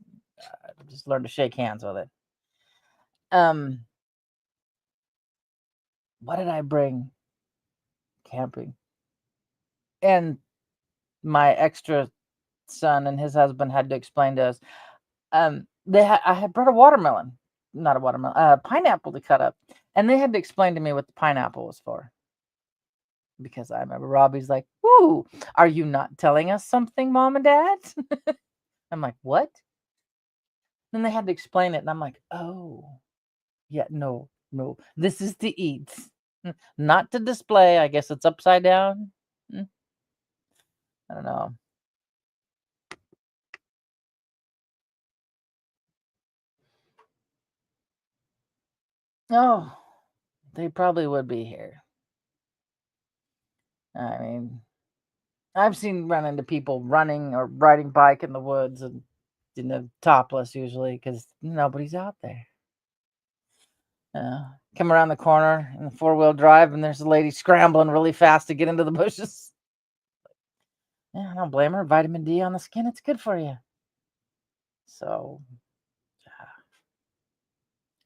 learned to shake hands with it. Um, what did I bring camping? And my extra son and his husband had to explain to us. I had brought a watermelon, not a watermelon, a pineapple to cut up, and they had to explain to me what the pineapple was for because I remember Robbie's like, "Ooh, are you not telling us something, mom and dad?" I'm like, "What?" Then they had to explain it, and I'm like, "Oh, yeah, no, no, this is to eat, not to display. I guess it's upside down." Mm, I don't know. Oh, they probably would be here. I mean, I've seen run into people running or riding bike in the woods and topless usually because nobody's out there. Come around the corner in the 4-wheel drive and there's a lady scrambling really fast to get into the bushes. Yeah, I don't blame her. Vitamin D on the skin, it's good for you. So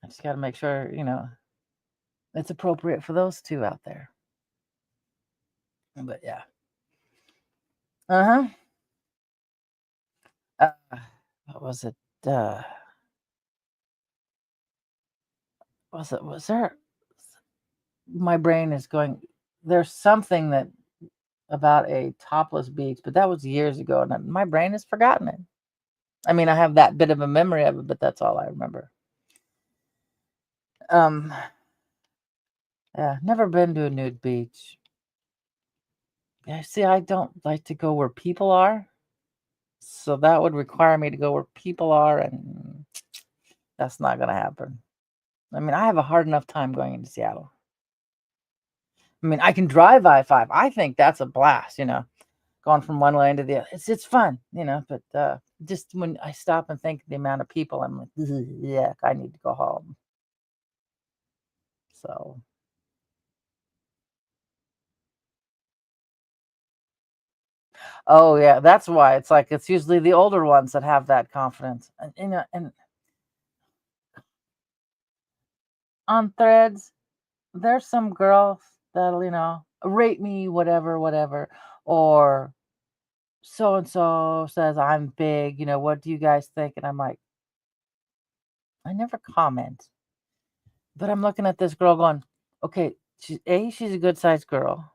I just got to make sure, it's appropriate for those two out there. But yeah. Uh-huh. Uh, what was it? Uh, was there my brain is going there's something that about a topless beach, but that was years ago, and my brain has forgotten it. I mean, I have that bit of a memory of it, but that's all I remember. Um, yeah, never been to a nude beach. Yeah, see, I don't like to go where people are, so that would require me to go where people are, and that's not gonna happen. I mean, I have a hard enough time going into Seattle. I mean, I can drive I-5. I think that's a blast, going from one lane to the other. It's fun, but just when I stop and think of the amount of people, I'm like, yeah, I need to go home. So Oh yeah, that's why it's like it's usually the older ones that have that confidence. And and on threads, there's some girls that'll, rate me whatever, whatever, or so and so says I'm big, what do you guys think? And I'm like, I never comment. But I'm looking at this girl going, okay, she's a good sized girl.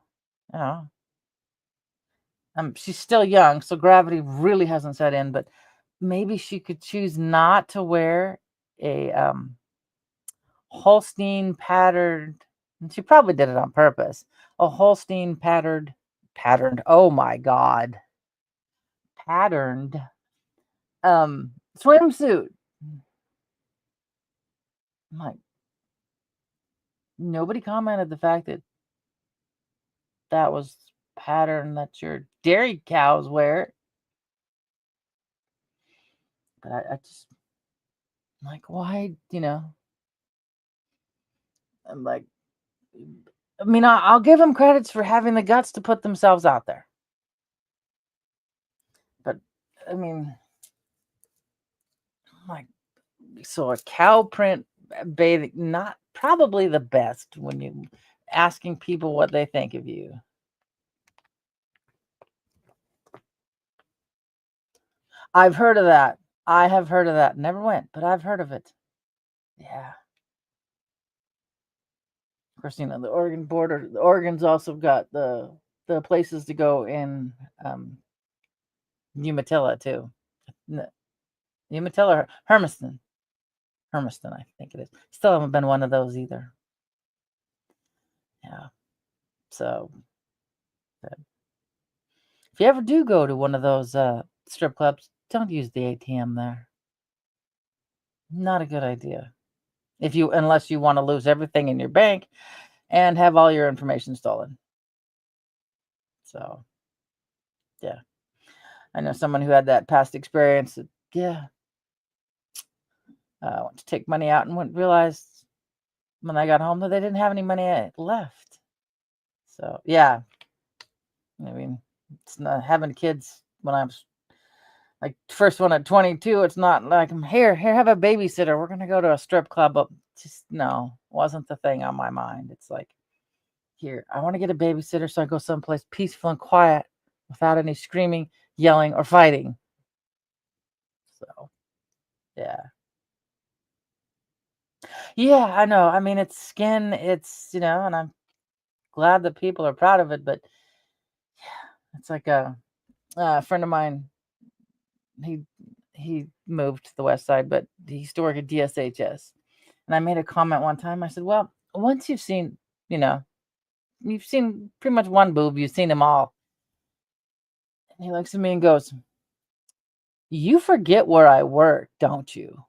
You know, she's still young, so gravity really hasn't set in, but maybe she could choose not to wear a Holstein patterned, and she probably did it on purpose. A Holstein patterned, oh my God, patterned swimsuit. I'm like, nobody commented the fact that that was pattern that your dairy cows wear. But I just like, why, I'm like, I mean, I'll give them credits for having the guts to put themselves out there. But I mean, like, so a cow print bathing, not probably the best when you asking people what they think of you. I've heard of that. I have heard of that. Never went, but I've heard of it. Yeah. Of course, the Oregon border. The Oregon's also got the places to go in Umatilla too. Umatilla or Hermiston. Hermiston, I think it is. Still haven't been one of those either. Yeah. So if you ever do go to one of those strip clubs, don't use the ATM there. Not a good idea. Unless you want to lose everything in your bank and have all your information stolen. So yeah. I know someone who had that past experience that, yeah, went to take money out and realized when I got home that they didn't have any money left. So yeah, I mean, it's not having kids when I was like first one at 22. It's not like I'm here, have a babysitter. We're gonna go to a strip club, but just no, wasn't the thing on my mind. It's like, here, I want to get a babysitter so I go someplace peaceful and quiet without any screaming, yelling, or fighting. So yeah. Yeah, I know. I mean, it's skin, and I'm glad that people are proud of it, but it's like a friend of mine, he he moved to the west side, but he used to work at DSHS. And I made a comment one time. I said, well, once you know, you've seen pretty much one boob, you've seen them all. And he looks at me and goes, you forget where I work, don't you?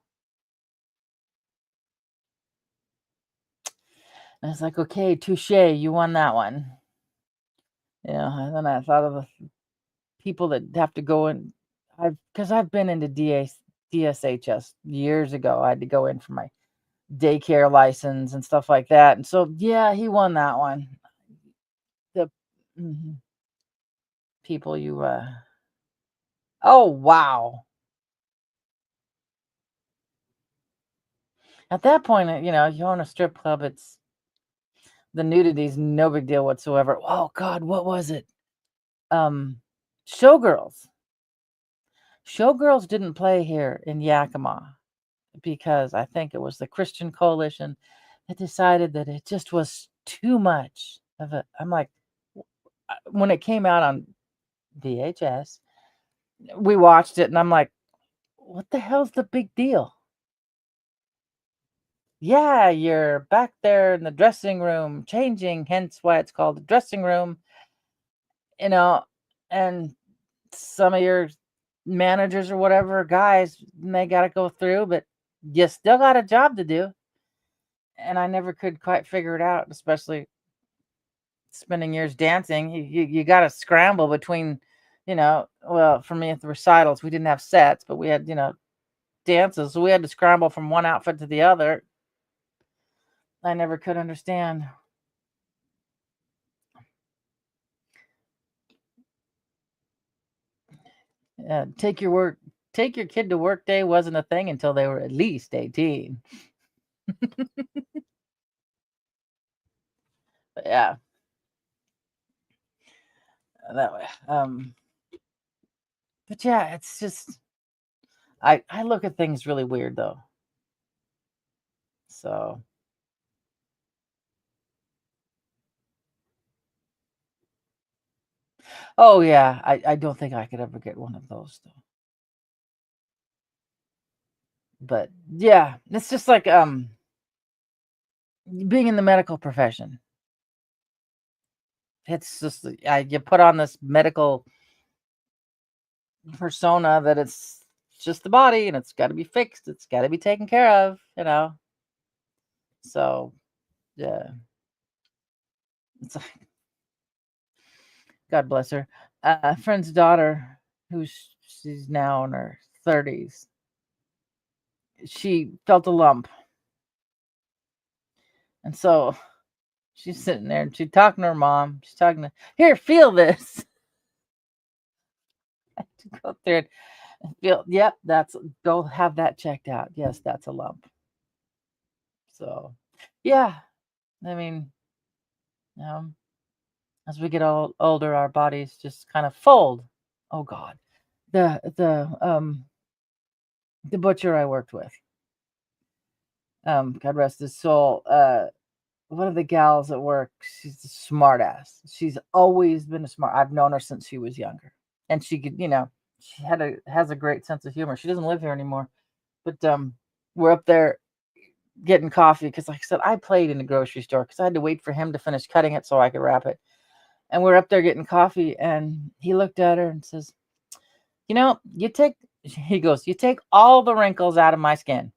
And I was like, okay, touche, you won that one. And then I thought of the people that have to go in. Because I've been into DSHS years ago. I had to go in for my daycare license and stuff like that. And so, yeah, he won that one. The mhm, people oh, wow. At that point, you own a strip club, it's the nudity's no big deal whatsoever. Oh God, what was it? Um, Showgirls. Showgirls didn't play here in Yakima because I think it was the Christian Coalition that decided that it just was too much of it. I'm like, when it came out on VHS, we watched it, and I'm like, what the hell's the big deal? Yeah, you're back there in the dressing room changing, hence why it's called the dressing room, you know, and some of your managers or whatever guys they got to go through, but you still got a job to do. And I never could quite figure it out, especially spending years dancing. You got to scramble between, well, for me at the recitals, we didn't have sets, but we had, dances. So we had to scramble from one outfit to the other. I never could understand. Take your kid to work day wasn't a thing until they were at least 18. But yeah, that way. But yeah, it's just I look at things really weird though. So oh yeah, I don't think I could ever get one of those though. But yeah, it's just like being in the medical profession. It's just you put on this medical persona that it's just the body and it's got to be fixed. It's got to be taken care of, you know. So yeah, it's like God bless her. A friend's daughter, she's now in her 30s, she felt a lump, and so she's sitting there and she's talking to her mom. She's talking to here, feel this. To go through it and feel. Yep, that's go have that checked out. Yes, that's a lump. So yeah, I mean, um, as we get older, our bodies just kind of fold. Oh God, the butcher I worked with, God rest his soul. One of the gals at work, she's a smart ass. She's always been a smart. I've known her since she was younger, and she could, she has a great sense of humor. She doesn't live here anymore, but we're up there getting coffee because, like I said, I played in the grocery store because I had to wait for him to finish cutting it so I could wrap it. And we're up there getting coffee, and he looked at her and says, you take. He goes, you take all the wrinkles out of my skin.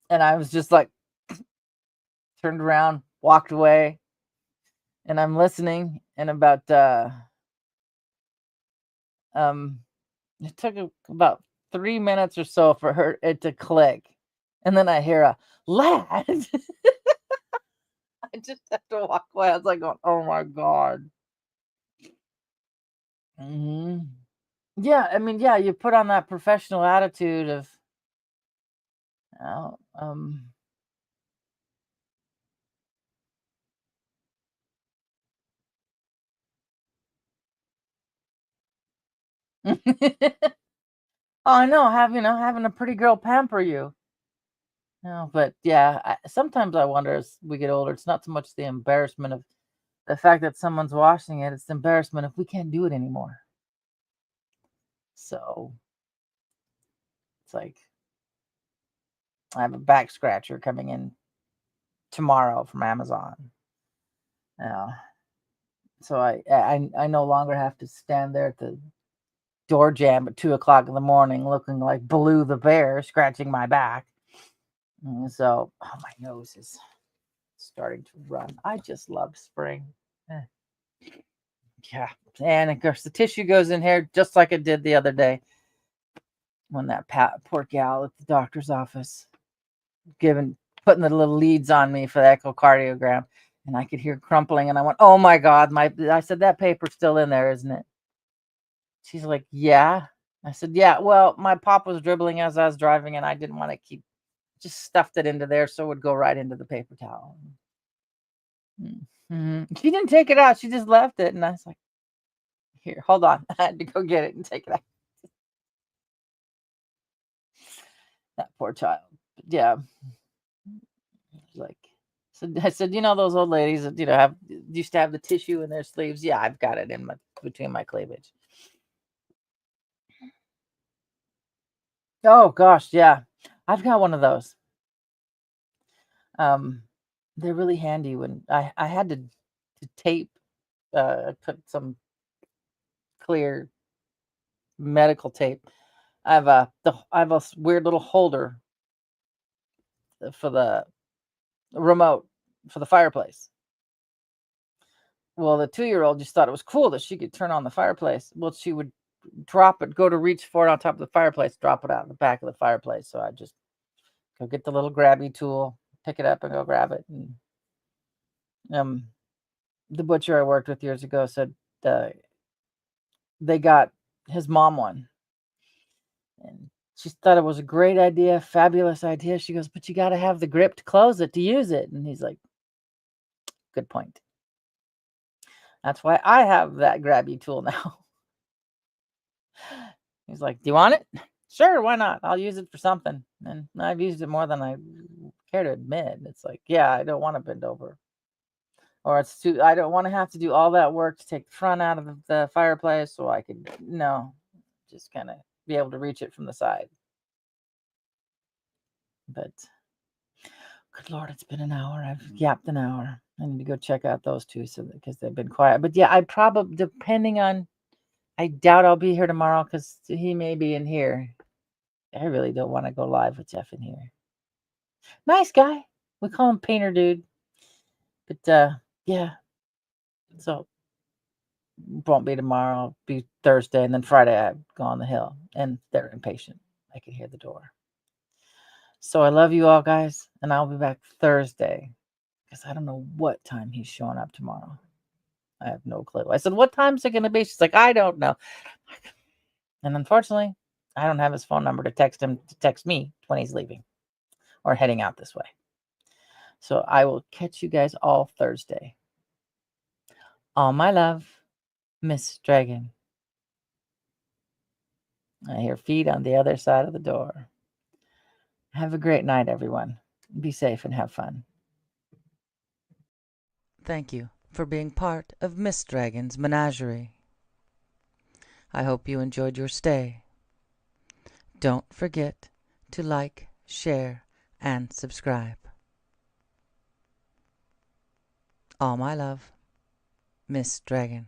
And I was just like, turned around, walked away, and I'm listening. And about um, it took about 3 minutes or so for it to click, and then I hear a lad. I just have to walk away. I was like, going, oh my god. Hmm. Yeah, I mean, yeah, you put on that professional attitude of, oh, oh, I know, having a pretty girl pamper you. No, but yeah, sometimes I wonder as we get older, it's not so much the embarrassment of the fact that someone's washing it; it's the embarrassment if we can't do it anymore. So it's like I have a back scratcher coming in tomorrow from Amazon. Yeah, so I no longer have to stand there at the door jam at 2 o'clock in the morning, looking like Baloo the bear, scratching my back. So, oh, my nose is starting to run. I just love spring. Eh, Yeah, and of course the tissue goes in here just like it did the other day when that poor gal at the doctor's office giving putting the little leads on me for the echocardiogram, and I could hear crumpling, and I went, "Oh my God!" I said, "That paper's still in there, isn't it?" She's like, "Yeah." I said, "Yeah." Well, my pop was dribbling as I was driving, and I didn't want to keep just stuffed it into there so it would go right into the paper towel. Mm-hmm. She didn't take it out; she just left it, and I was like, "Here, hold on." I had to go get it and take it out. That poor child. Yeah, like so I said, those old ladies that have used to have the tissue in their sleeves. Yeah, I've got it in my between my cleavage. Oh gosh, yeah, I've got one of those. Um, they're really handy when I had to tape. Put some clear medical tape. I have a weird little holder for the remote for the fireplace. Well, the 2-year-old just thought it was cool that she could turn on the fireplace. Well, she would drop it, go to reach for it on top of the fireplace, drop it out in the back of the fireplace. So I just go get the little grabby tool, pick it up, and go grab it. And um, the butcher I worked with years ago said, they got his mom one. And she thought it was a great idea, fabulous idea. She goes, but you got to have the grip to close it to use it. And he's like, good point. That's why I have that grabby tool now. He's like, do you want it? Sure, why not? I'll use it for something. And I've used it more than I care to admit. It's like, yeah, I don't want to bend over. Or I don't want to have to do all that work to take the front out of the fireplace so I could, just kind of be able to reach it from the side. But good Lord, it's been an hour. I've yapped an hour. I need to go check out those two because they've been quiet. But yeah, I probably, depending on, I doubt I'll be here tomorrow because he may be in here. I really don't want to go live with Jeff in here. Nice guy. We call him Painter Dude. But yeah. So won't be tomorrow. It'll be Thursday. And then Friday I go on the hill. And they're impatient. I can hear the door. So I love you all, guys. And I'll be back Thursday. Because I don't know what time he's showing up tomorrow. I have no clue. I said, what time is it going to be? She's like, I don't know. And unfortunately, I don't have his phone number to text him to text me when he's leaving or heading out this way. So I will catch you guys all Thursday. All my love, Miss Dragon. I hear feet on the other side of the door. Have a great night, everyone. Be safe and have fun. Thank you for being part of Miss Dragon's menagerie. I hope you enjoyed your stay. Don't forget to like, share, and subscribe. All my love, Miss Dragon.